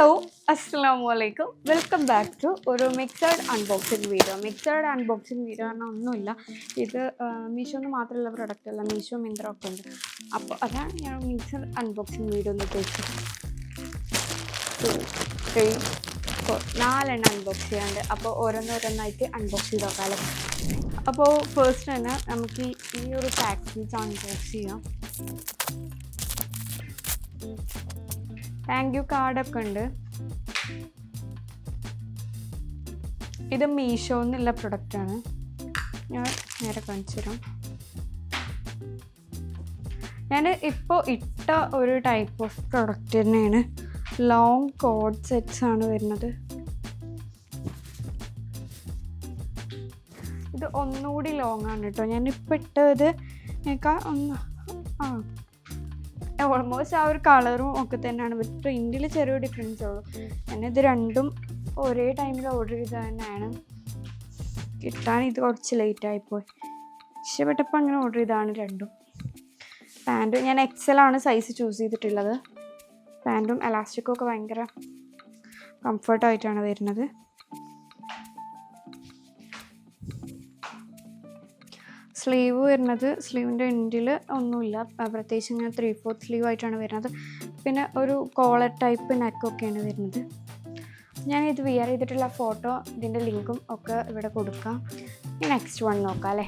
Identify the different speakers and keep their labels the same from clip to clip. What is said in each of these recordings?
Speaker 1: Hello അസ്സലാമലൈക്കും welcome back to ഒരു mixed unboxing video. Mixed unboxing video പറഞ്ഞാൽ ഒന്നുമില്ല, ഇത് മീഷോന്ന് മാത്രമുള്ള പ്രൊഡക്റ്റ് അല്ല, മീഷോ മിന്ത്ര ഒക്കെ ഉണ്ട്. അപ്പോൾ അതാണ് ഞാൻ മിക്സഡ് അൺബോക്സിങ് വീഡിയോ എന്ന് ഉദ്ദേശിച്ചത്. 2, 3, 4 4 അൺബോക്സ് ചെയ്യാണ്ട്. അപ്പോൾ ഓരോന്നോരോന്നായിട്ട് അൺബോക്സ് ചെയ്ത് നോക്കാമല്ലോ. അപ്പോൾ ഫസ്റ്റ് തന്നെ നമുക്ക് ഈ ഒരു പാക്കേജ് അൺബോക്സ് ചെയ്യാം. താങ്ക് യു കാർഡൊക്കെ ഉണ്ട്. ഇത് മീഷോ എന്നുള്ള പ്രൊഡക്റ്റാണ്. ഞാൻ നേരെ കാണിച്ചു തരാം. ഞാൻ ഇപ്പോൾ ഇട്ട ഒരു ടൈപ്പ് ഓഫ് പ്രൊഡക്റ്റ് തന്നെയാണ്. ലോങ് കോഡ് സെറ്റ്സ് ആണ് വരുന്നത്. ഇത് ഒന്നുകൂടി ലോങ് ആണ് കേട്ടോ. ഞാനിപ്പോൾ ഇട്ടത് ഓൾമോസ്റ്റ് ആ ഒരു കളറും ഒക്കെ തന്നെയാണ്. പ്രിൻറ്റിൽ ചെറിയൊരു ഡിഫറൻസ് ഉള്ളൂ. ഞാനിത് രണ്ടും ഒരേ ടൈമിൽ ഓർഡർ ചെയ്തത് തന്നെയാണ്. കിട്ടാൻ ഇത് കുറച്ച് ലേറ്റായിപ്പോയി. ഇഷ്ടപ്പെട്ടപ്പോൾ അങ്ങനെ ഓർഡർ ചെയ്തതാണ് രണ്ടും. പാൻറ്റ് ഞാൻ എക്സലാണ് സൈസ് ചൂസ് ചെയ്തിട്ടുള്ളത്. പാൻറ്റും എലാസ്റ്റിക്കും ഒക്കെ ഭയങ്കര കംഫർട്ടായിട്ടാണ് വരുന്നത്. സ്ലീവ് വരുന്നത്, സ്ലീവിൻ്റെ എൻഡിൽ ഒന്നുമില്ല, പ്രത്യേകിച്ച് ഇങ്ങനെ 3/4 സ്ലീവ് ആയിട്ടാണ് വരുന്നത്. പിന്നെ ഒരു കോളർ ടൈപ്പ് നെക്കൊക്കെയാണ് വരുന്നത്. ഞാനിത് വിയർ ചെയ്തിട്ടുള്ള ഫോട്ടോ, ഇതിൻ്റെ ലിങ്കും ഒക്കെ ഇവിടെ കൊടുക്കാം. നെക്സ്റ്റ് വൺ നോക്കാം അല്ലേ.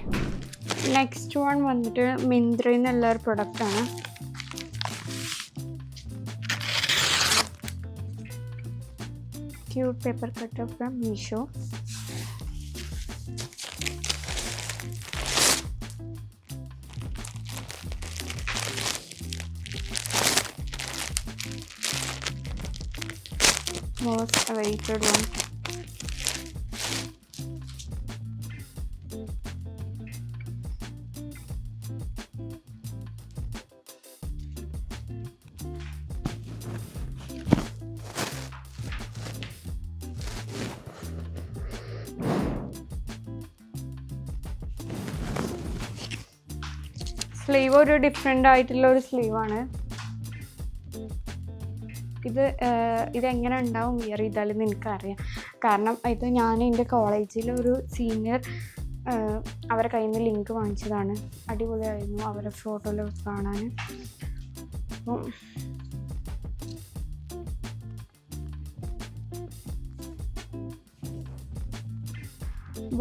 Speaker 1: നെക്സ്റ്റ് വൺ വന്നിട്ട് മിന്ത്രയിൽ നിന്നുള്ള ഒരു പ്രൊഡക്റ്റാണ്. Cute paper cutter from Meesho. Most awaited one. Sleeve ഒരു ഡിഫറെൻ്റ് ആയിട്ടുള്ള ഒരു സ്ലീവാണ്. ഇതെങ്ങനെ ഉണ്ടാവും വിയർ ചെയ്താലെന്ന് എനിക്കറിയാം. കാരണം ഇത് ഞാൻ എൻ്റെ കോളേജിലെ ഒരു സീനിയർ അവരെ കയ്യിൽ നിന്ന് ലിങ്ക് വാങ്ങിച്ചതാണ്. അടിപൊളിയായിരുന്നു അവരെ ഫോട്ടോയിലൊക്കെ കാണാൻ. അപ്പം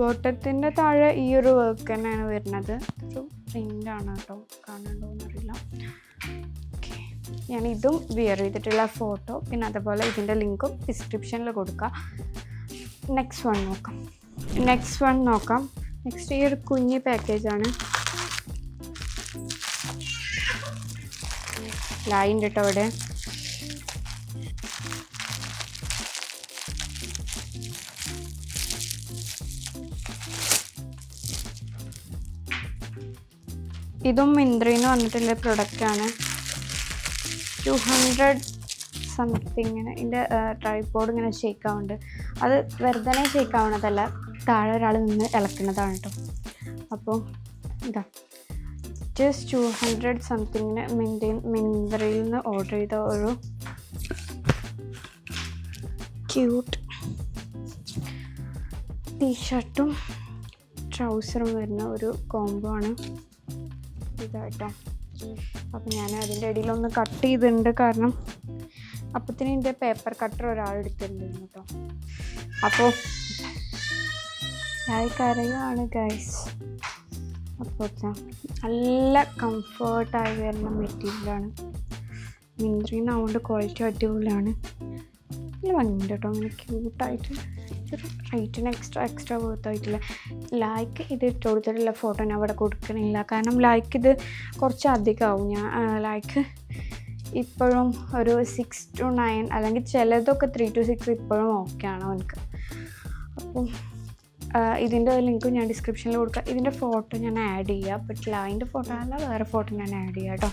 Speaker 1: ബോട്ടത്തിൻ്റെ താഴെ ഈ ഒരു വർക്ക് തന്നെയാണ് വരുന്നത്. ഒരു പ്രിൻ്റാണ് കേട്ടോ, കാണണ്ടോന്നറിയില്ല. ഞാൻ ഇതും വിയർ ചെയ്തിട്ടുള്ള ഫോട്ടോ, പിന്നെ അതുപോലെ ഇതിൻ്റെ ലിങ്കും ഡിസ്ക്രിപ്ഷനിൽ കൊടുക്കാം. നെക്സ്റ്റ് വൺ നോക്കാം. നെക്സ്റ്റ് ഈ ഒരു കുഞ്ഞി പാക്കേജാണ്. ലൈൻ കേട്ടോ അവിടെ. ഇതും മിന്ത്രയിൽ നിന്ന് വന്നിട്ടുള്ള പ്രൊഡക്റ്റാണ്. 200 സംതിങ്ങിന്. ഇതിൻ്റെ ട്രൈപോഡ് ഇങ്ങനെ ഷേക്ക് ആവുന്നുണ്ട്. അത് വെറുതെ ഷേക്ക് ആവണതല്ല, താഴെ ഒരാൾ നിന്ന് ഇളക്കുന്നതാണ് കേട്ടോ. അപ്പോൾ ഇതാ ജസ്റ്റ് 200 സംതിങ്ങിന് മിന്ത്രയിൽ നിന്ന് ഓർഡർ ചെയ്ത ഒരു ക്യൂട്ട് ടീഷർട്ടും ട്രൗസറും വരുന്ന ഒരു കോംബോ ആണ് ഇതാട്ടോ. അപ്പം ഞാൻ അതിൻ്റെ ഇടയിലൊന്ന് കട്ട് ചെയ്തിട്ടുണ്ട്, കാരണം അപ്പത്തിന് ഇതിൻ്റെ പേപ്പർ കട്ടർ ഒരാൾ എടുത്തിട്ടുണ്ടായിരുന്നു കേട്ടോ. അപ്പോൾ കരയുവാണ് ഗൈസ്. അപ്പോൾ നല്ല കംഫേർട്ടായി വരുന്ന മെറ്റീരിയലാണ്. മിന്ത്രയിൽ നിന്ന് അതുകൊണ്ട് ക്വാളിറ്റി അടിപൊളിയാണ്. നല്ല ഭംഗിയുണ്ട് കേട്ടോ, അങ്ങനെ ക്യൂട്ടായിട്ട്. ഒരു റേറ്റിന് എക്സ്ട്രാ വർത്തായിട്ടില്ല. ലൈക്ക് ഇത് ഇട്ട് കൊടുത്തിട്ടുള്ള ഫോട്ടോ ഞാൻ അവിടെ കൊടുക്കണില്ല, കാരണം ലൈക്ക് ഇത് കുറച്ച് അധികമാവും. ഞാൻ ലൈക്ക് ഇപ്പോഴും ഒരു 6 to 9, അല്ലെങ്കിൽ ചിലതൊക്കെ 3 to 6 ഇപ്പോഴും ഓക്കെയാണ് എനിക്ക്. അപ്പം ഇതിൻ്റെ ലിങ്കും ഞാൻ ഡിസ്ക്രിപ്ഷനിൽ കൊടുക്കാം. ഇതിൻ്റെ ഫോട്ടോ ഞാൻ ആഡ് ചെയ്യാം, പറ്റില്ല അതിൻ്റെ ഫോട്ടോ അല്ല, വേറെ ഫോട്ടോ ഞാൻ ആഡ് ചെയ്യാം കേട്ടോ.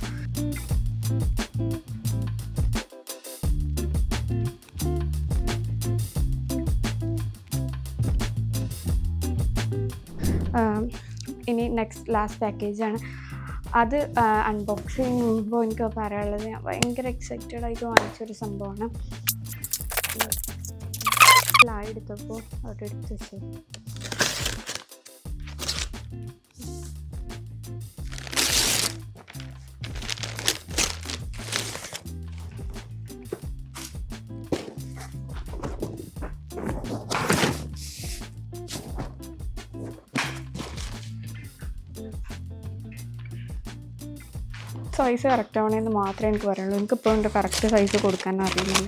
Speaker 1: ഇനി ലാസ്റ്റ് പാക്കേജാണ്. അത് അൺബോക്സ് ചെയ്യുമ്പോൾ എനിക്ക് പറയാനുള്ളത്, ഞാൻ ഭയങ്കര എക്സൈറ്റഡ് ആയിട്ട് വാങ്ങിച്ചൊരു സംഭവമാണ്. പ്ലായ് എടുത്തപ്പോൾ അവിടെ എടുത്ത് വെച്ചു. സൈസ് കറക്റ്റ് ആവണമെന്ന് മാത്രമേ എനിക്ക് പറയുള്ളൂ. എനിക്കിപ്പോൾ എൻ്റെ കറക്റ്റ് സൈസ് കൊടുക്കാൻ അറിയില്ല.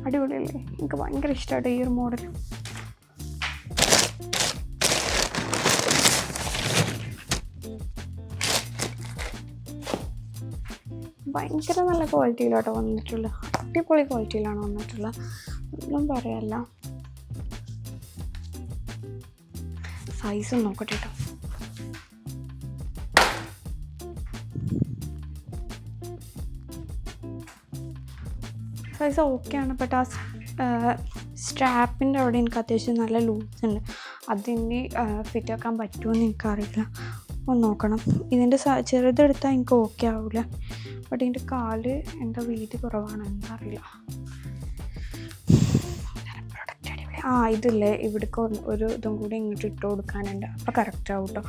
Speaker 1: അടിപൊളിയല്ലേ? എനിക്ക് ഭയങ്കര ഇഷ്ടമായിട്ട് ഈ ഒരു മോഡൽ. ഭയങ്കര നല്ല ക്വാളിറ്റിയിലോട്ടോ വന്നിട്ടുള്ള, അടിപൊളി ക്വാളിറ്റിയിലാണ് വന്നിട്ടുള്ളത്, ഒന്നും പറയാല്ല. സൈസ് നോക്കട്ടെ കേട്ടോ. സൈസ് ഓക്കെയാണ്. ബട്ട് ആ സ്ട്രാപ്പിൻ്റെ അവിടെ എനിക്ക് അത്യാവശ്യം നല്ല ലൂസ് ഉണ്ട്. അതിന് ഫിറ്റാക്കാൻ പറ്റുമെന്ന് എനിക്കറിയില്ല, ഒന്ന് നോക്കണം. ഇതിൻ്റെ ചെറുതെടുത്താൽ എനിക്ക് ഓക്കെ ആവില്ല. ബട്ട് ഇതിൻ്റെ കാല് എന്താ വീതി കുറവാണ്, എന്താ അറിയില്ല. ഇതില്ലേ ഇവിടേക്ക് ഒരു ഇതും കൂടി ഇങ്ങോട്ട് ഇട്ട് കൊടുക്കാനുണ്ട്, അപ്പോൾ കറക്റ്റ് ആവും കേട്ടോ.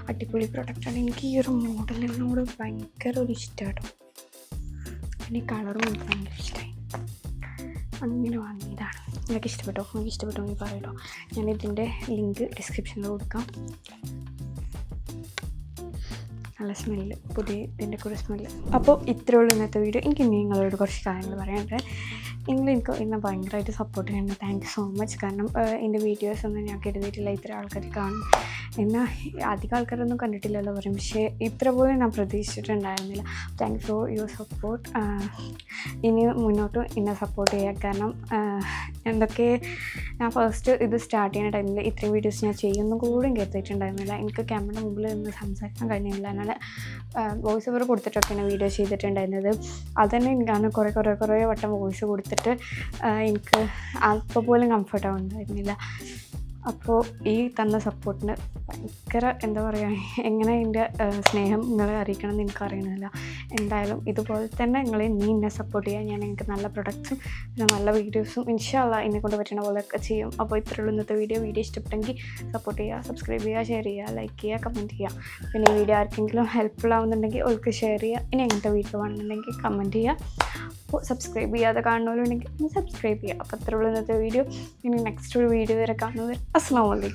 Speaker 1: അടിപൊളി പ്രൊഡക്റ്റാണ്. എനിക്ക് ഈ ഒരു മോഡലിനോട് ഭയങ്കര ഒരു ഇഷ്ടമാണ് കേട്ടോ. പിന്നെ ഈ കളറും എനിക്ക് ഭയങ്കര ഇഷ്ടമായി, അങ്ങനെ വാങ്ങിയതാണ്. നിങ്ങൾക്ക് ഇഷ്ടപ്പെട്ടോ? എനിക്ക് ഇഷ്ടപ്പെട്ടോ എന്ന് പറയട്ടോ. ഞാനിതിൻ്റെ ലിങ്ക് ഡിസ്ക്രിപ്ഷനിൽ കൊടുക്കാം. നല്ല സ്മെല്ല്, പുതിയ ഇതിൻ്റെ കൂടെ സ്മെല്ല്. അപ്പോൾ ഇത്രയേ ഉള്ളൂ ഇന്നത്തെ വീഡിയോ. എനിക്ക് നിങ്ങളോട് കുറച്ച് കാര്യങ്ങൾ പറയാനുണ്ട്. എനിക്ക് എന്നെ ഭയങ്കരമായിട്ട് സപ്പോർട്ട് ചെയ്യുന്നുണ്ട്. Thank you so much. കാരണം എൻ്റെ വീഡിയോസൊന്നും ഞാൻ കരുതിയിട്ടില്ല ഇത്ര ആൾക്കാർ കാണും. എന്നാൽ അധികം ആൾക്കാരൊന്നും കണ്ടിട്ടില്ലല്ലോ പറയും, പക്ഷേ ഇത്ര പോലും ഞാൻ പ്രതീക്ഷിച്ചിട്ടുണ്ടായിരുന്നില്ല. Thank you for your support. ഇനി മുന്നോട്ടും എന്നെ സപ്പോർട്ട് ചെയ്യുക. കാരണം എന്തൊക്കെ ഞാൻ ഫസ്റ്റ് ഇത് സ്റ്റാർട്ട് ചെയ്യുന്ന ടൈമിൽ ഇത്രയും വീഡിയോസ് ഞാൻ ചെയ്യുന്നും കൂടി കരുതിയിട്ടുണ്ടായിരുന്നില്ല. എനിക്ക് ക്യാമറ മുമ്പിൽ നിന്ന് സംസാരിക്കാൻ കഴിഞ്ഞില്ല. ഞാൻ വോയിസ് ഓവർ കൊടുത്തിട്ടൊക്കെയാണ് വീഡിയോ ചെയ്തിട്ടുണ്ടായിരുന്നത്. അതുതന്നെ എനിക്കാണ് കുറേ വട്ടം വോയിസ് കൊടുത്തിട്ട് എനിക്ക് അപ്പോൾ പോലും കംഫർട്ട് ആവുന്നുണ്ടായിരുന്നില്ല. അപ്പോൾ ഈ തന്ന സപ്പോർട്ടിന് ഭയങ്കര എന്താ പറയുക, എങ്ങനെ എൻ്റെ സ്നേഹം നിങ്ങളെ അറിയിക്കണം എന്ന് എനിക്കറിയുന്നില്ല. എന്തായാലും ഇതുപോലെ തന്നെ നിങ്ങൾ എന്നെ സപ്പോർട്ട് ചെയ്യുക. ഞാൻ എനിക്ക് നല്ല പ്രൊഡക്ട്സും പിന്നെ നല്ല വീഡിയോസും ഇൻഷാ അല്ലാഹ് എന്നെ കൊണ്ട് പറ്റുന്ന പോലെയൊക്കെ ചെയ്യും. അപ്പോൾ ഇത്രയുള്ളൂ ഇന്നത്തെ വീഡിയോ ഇഷ്ടപ്പെട്ടെങ്കിൽ സപ്പോർട്ട് ചെയ്യുക, സബ്സ്ക്രൈബ് ചെയ്യുക, ഷെയർ ചെയ്യുക, ലൈക്ക് ചെയ്യുക, കമൻറ്റ് ചെയ്യുക. പിന്നെ ഈ വീഡിയോ ആർക്കെങ്കിലും ഹെൽപ്ഫുൾ ആവുന്നുണ്ടെങ്കിൽ അവർക്ക് ഷെയർ ചെയ്യുക. ഇനി അങ്ങനത്തെ വീഡിയോ വേണമെന്നുണ്ടെങ്കിൽ കമൻറ്റ് ചെയ്യുക. അപ്പോൾ സബ്സ്ക്രൈബ് ചെയ്യാതെ കാണുന്നവരുണ്ടെങ്കിൽ സബ്സ്ക്രൈബ് ചെയ്യുക. അപ്പോൾ അത്രയുള്ളൂ ഇന്നത്തെ വീഡിയോ. ഇനി നെക്സ്റ്റ് ഒരു വീഡിയോ വരെ കാണുന്നത്. അസ്സലാമു അലൈക്കും.